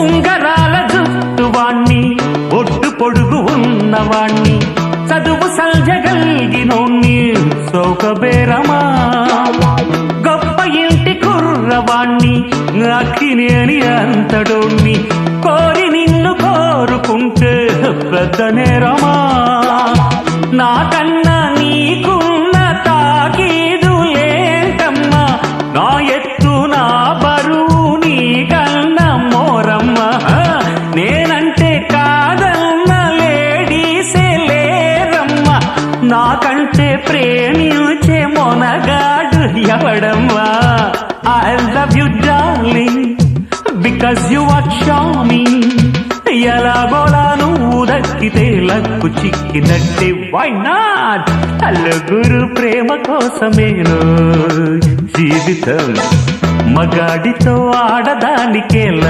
ఉంగరాల జుట్టువాణ్ణి ఒడ్డు పొడుగు ఉన్నవాణ్ణి చదువు సల్జగల్గినోణ్ణి సౌకబేరమా గొప్ప ఇంటి కుర్రవాణ్ణి అక్కినేని అంతడోణ్ణి కోరి నిన్ను కోరుకుంటే పెద్ద నేరమా నాకన్నా నీకున్న తాకీదు లేంటమ్మా నా ఎత్తు నా బరువు నీకన్నా మోరమ్మా నేనంటే కాదన్న లేడీసే లేరమ్మా నాకంటే ప్రేమించే Monagadu ఎవడమ్మా I love you darling because you are charming ఎలాగోలా నువ్వు దక్కితే లక్కు చిక్కినట్టే why not నలుగురు ప్రేమ కోసమేను జీవితం మగాడితో ఆడదానికేలా